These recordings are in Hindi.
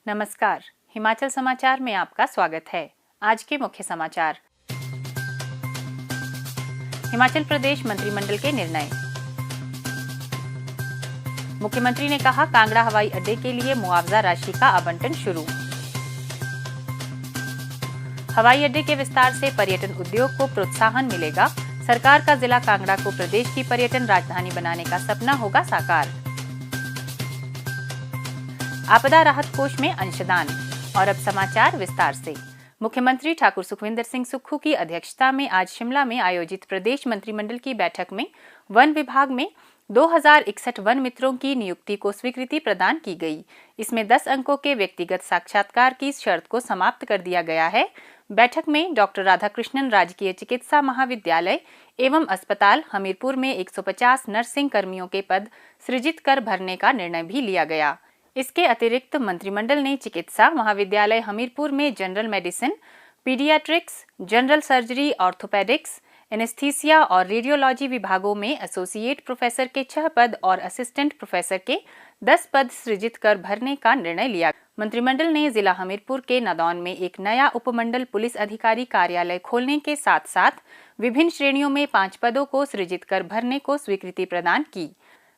नमस्कार, हिमाचल समाचार में आपका स्वागत है। आज के मुख्य समाचार। हिमाचल प्रदेश मंत्रिमंडल के निर्णय। मुख्यमंत्री ने कहा, कांगड़ा हवाई अड्डे के लिए मुआवजा राशि का आवंटन शुरू। हवाई अड्डे के विस्तार से पर्यटन उद्योग को प्रोत्साहन मिलेगा। सरकार का जिला कांगड़ा को प्रदेश की पर्यटन राजधानी बनाने का सपना होगा साकार। आपदा राहत कोष में अंशदान। और अब समाचार विस्तार से। मुख्यमंत्री ठाकुर सुखविंदर सिंह सुक्खू की अध्यक्षता में आज शिमला में आयोजित प्रदेश मंत्रिमंडल की बैठक में वन विभाग में 2061 वन मित्रों की नियुक्ति को स्वीकृति प्रदान की गई। इसमें 10 अंकों के व्यक्तिगत साक्षात्कार की शर्त को समाप्त कर दिया गया है। बैठक में डॉक्टर राधाकृष्णन राजकीय चिकित्सा महाविद्यालय एवं अस्पताल हमीरपुर में 150 नर्सिंग कर्मियों के पद सृजित कर भरने का निर्णय भी लिया गया। इसके अतिरिक्त मंत्रिमंडल ने चिकित्सा महाविद्यालय हमीरपुर में general medicine, paediatrics, general surgery, orthopaedics, anaesthesia और रेडियोलॉजी विभागों में एसोसिएट प्रोफेसर के 6 पद और असिस्टेंट प्रोफेसर के 10 पद सृजित कर भरने का निर्णय लिया। मंत्रिमंडल ने जिला हमीरपुर के नदौन में एक नया उपमंडल पुलिस अधिकारी कार्यालय खोलने के साथ साथ विभिन्न श्रेणियों में 5 पदों को सृजित कर भरने को स्वीकृति प्रदान की।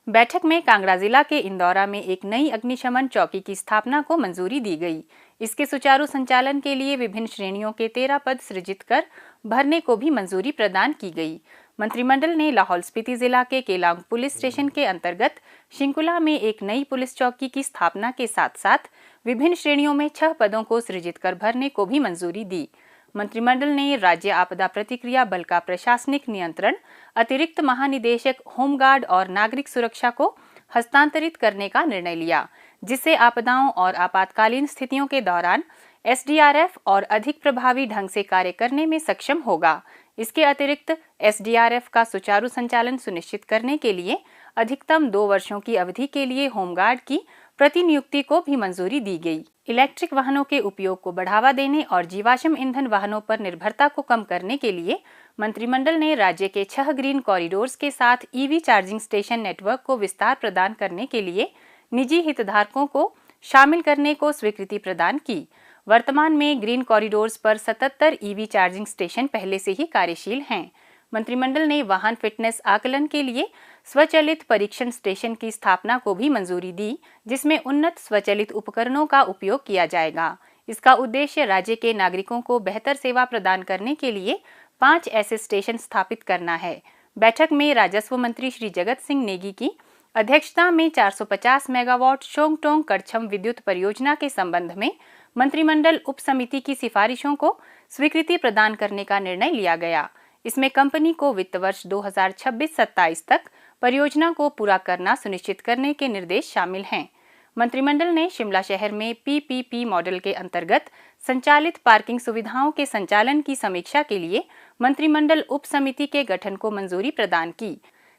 बैठक में कांगड़ा जिला के इंदौरा में एक नई अग्निशमन चौकी की स्थापना को मंजूरी दी गई। इसके सुचारू संचालन के लिए विभिन्न श्रेणियों के 13 पद सृजित कर भरने को भी मंजूरी प्रदान की गई। मंत्रिमंडल ने लाहौल स्पीति जिला के केलांग पुलिस स्टेशन के अंतर्गत शिंकुला में एक नई पुलिस चौकी की स्थापना के साथ साथ विभिन्न श्रेणियों में 6 पदों को सृजित कर भरने को भी मंजूरी दी। मंत्रिमंडल ने राज्य आपदा प्रतिक्रिया बल का प्रशासनिक नियंत्रण अतिरिक्त महानिदेशक होमगार्ड और नागरिक सुरक्षा को हस्तांतरित करने का निर्णय लिया, जिससे आपदाओं और आपातकालीन स्थितियों के दौरान एसडीआरएफ और अधिक प्रभावी ढंग से कार्य करने में सक्षम होगा। इसके अतिरिक्त एसडीआरएफ का सुचारू संचालन सुनिश्चित करने के लिए अधिकतम 2 वर्षों की अवधि के लिए होमगार्ड की प्रतिनियुक्ति को भी मंजूरी दी गई। इलेक्ट्रिक वाहनों के उपयोग को बढ़ावा देने और जीवाश्म ईंधन वाहनों पर निर्भरता को कम करने के लिए मंत्रिमंडल ने राज्य के 6 ग्रीन कॉरिडोर्स के साथ ईवी चार्जिंग स्टेशन नेटवर्क को विस्तार प्रदान करने के लिए निजी हितधारकों को शामिल करने को स्वीकृति प्रदान की। वर्तमान में ग्रीन कॉरिडोर्स पर 77 ईवी चार्जिंग स्टेशन पहले से ही कार्यशील हैं। मंत्रिमंडल ने वाहन फिटनेस आकलन के लिए स्वचालित परीक्षण स्टेशन की स्थापना को भी मंजूरी दी, जिसमें उन्नत स्वचालित उपकरणों का उपयोग किया जाएगा। इसका उद्देश्य राज्य के नागरिकों को बेहतर सेवा प्रदान करने के लिए 5 ऐसे स्टेशन स्थापित करना है। बैठक में राजस्व मंत्री श्री जगत सिंह नेगी की अध्यक्षता में 450 मेगावाट शोंगटोंग कड़छम विद्युत परियोजना के संबंध में मंत्रिमंडल उप समिति की सिफारिशों को स्वीकृति प्रदान करने का निर्णय लिया गया। इसमें कंपनी को वित्त वर्ष 2026-27 तक परियोजना को पूरा करना सुनिश्चित करने के निर्देश शामिल हैं। मंत्रिमंडल ने शिमला शहर में पीपीपी मॉडल के अंतर्गत संचालित पार्किंग सुविधाओं के संचालन की समीक्षा के लिए मंत्रिमंडल उप समिति के गठन को मंजूरी प्रदान की।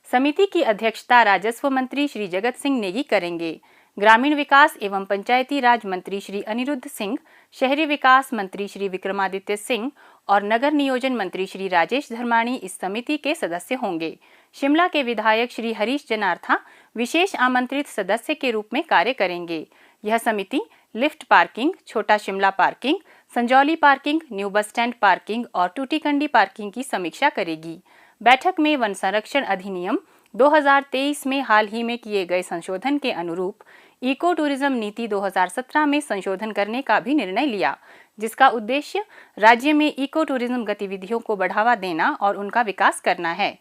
समिति की अध्यक्षता राजस्व मंत्री श्री जगत सिंह नेगी करेंगे। ग्रामीण विकास एवं पंचायती राज मंत्री श्री अनिरुद्ध सिंह, शहरी विकास मंत्री श्री विक्रमादित्य सिंह और नगर नियोजन मंत्री श्री राजेश धर्माणी इस समिति के सदस्य होंगे। शिमला के विधायक श्री हरीश जनार्था विशेष आमंत्रित सदस्य के रूप में कार्य करेंगे। यह समिति लिफ्ट पार्किंग, छोटा Shimla parking, Sanjauli parking, new bus stand parking और टूटीकंडी पार्किंग की समीक्षा करेगी। बैठक में वन संरक्षण अधिनियम 2023 में हाल ही में किए गए संशोधन के अनुरूप इको टूरिज्म नीति 2017 में संशोधन करने का भी निर्णय लिया, जिसका उद्देश्य राज्य में इको टूरिज्म गतिविधियों को बढ़ावा देना और उनका विकास करना है।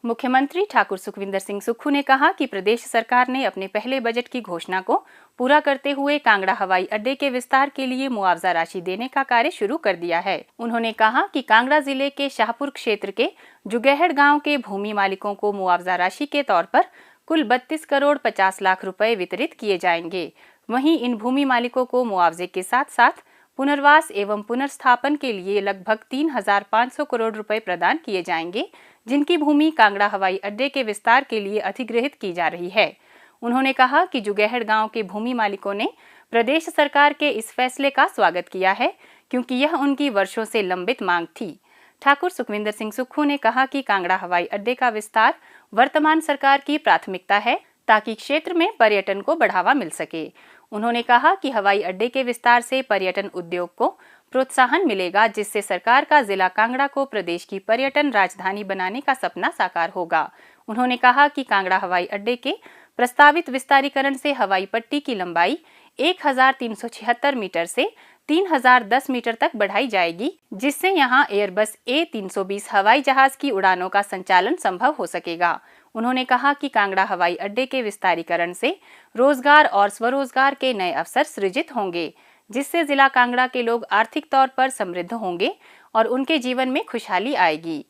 मुख्यमंत्री ठाकुर सुखविंदर सिंह सुक्खू ने कहा कि प्रदेश सरकार ने अपने पहले बजट की घोषणा को पूरा करते हुए कांगड़ा हवाई अड्डे के विस्तार के लिए मुआवजा राशि देने का कार्य शुरू कर दिया है। उन्होंने कहा कि कांगड़ा जिले के शाहपुर क्षेत्र के जुगेहड़ गांव के भूमि मालिकों को मुआवजा राशि के तौर पर कुल 32 करोड़ 50 लाख रुपए वितरित किए जाएंगे। वहीं इन भूमि मालिकों को मुआवजे के साथ साथ पुनर्वास एवं पुनर्स्थापन के लिए लगभग 3,500 करोड़ रुपए प्रदान किए जाएंगे, जिनकी भूमि कांगड़ा हवाई अड्डे के विस्तार के लिए अधिग्रहित की जा रही है। उन्होंने कहा कि जुगेहड़ गांव के भूमि मालिकों ने प्रदेश सरकार के इस फैसले का स्वागत किया है, क्योंकि यह उनकी वर्षों से लंबित मांग थी। ठाकुर सुखविंदर सिंह सुक्खू ने कहा कि कांगड़ा हवाई अड्डे का विस्तार वर्तमान सरकार की प्राथमिकता है, ताकि क्षेत्र में पर्यटन को बढ़ावा मिल सके। उन्होंने कहा कि हवाई अड्डे के विस्तार से पर्यटन उद्योग को प्रोत्साहन मिलेगा, जिससे सरकार का जिला कांगड़ा को प्रदेश की पर्यटन राजधानी बनाने का सपना साकार होगा। उन्होंने कहा कि कांगड़ा हवाई अड्डे के प्रस्तावित विस्तारीकरण से हवाई पट्टी की लंबाई 1376 मीटर से 3010 मीटर तक बढ़ाई जाएगी, जिससे यहां एयरबस A320 हवाई जहाज की उड़ानों का संचालन संभव हो सकेगा। उन्होंने कहा कि कांगड़ा हवाई अड्डे के विस्तारीकरण से रोजगार और स्वरोजगार के नए अवसर सृजित होंगे, जिससे जिला कांगड़ा के लोग आर्थिक तौर पर समृद्ध होंगे और उनके जीवन में खुशहाली आएगी।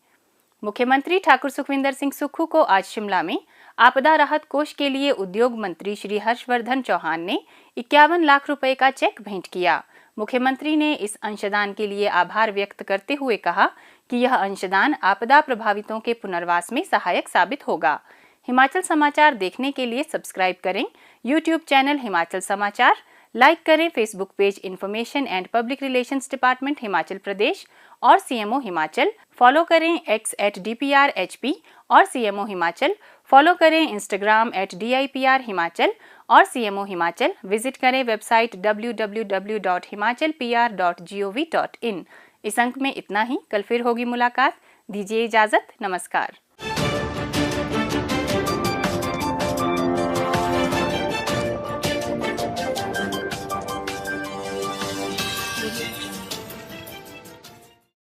मुख्यमंत्री ठाकुर सुखविंदर सिंह सुक्खू को आज शिमला में आपदा राहत कोष के लिए उद्योग मंत्री श्री हर्षवर्धन चौहान ने 51 लाख रुपए का चेक भेंट किया। मुख्यमंत्री ने इस अंशदान के लिए आभार व्यक्त करते हुए कहा कि यह अंशदान आपदा प्रभावितों के पुनर्वास में सहायक साबित होगा। हिमाचल समाचार देखने के लिए सब्सक्राइब करें YouTube चैनल हिमाचल समाचार, लाइक करें Facebook page information and public relations department Himachal Pradesh और CMO हिमाचल, फॉलो करें X @DPRHP और CMO हिमाचल, फॉलो करें इंस्टाग्राम @DIPR हिमाचल और CMO हिमाचल, विजिट करें वेबसाइट www.himachalpr.gov.in। इस अंक में इतना ही, कल फिर होगी मुलाकात। दीजिए इजाजत, नमस्कार।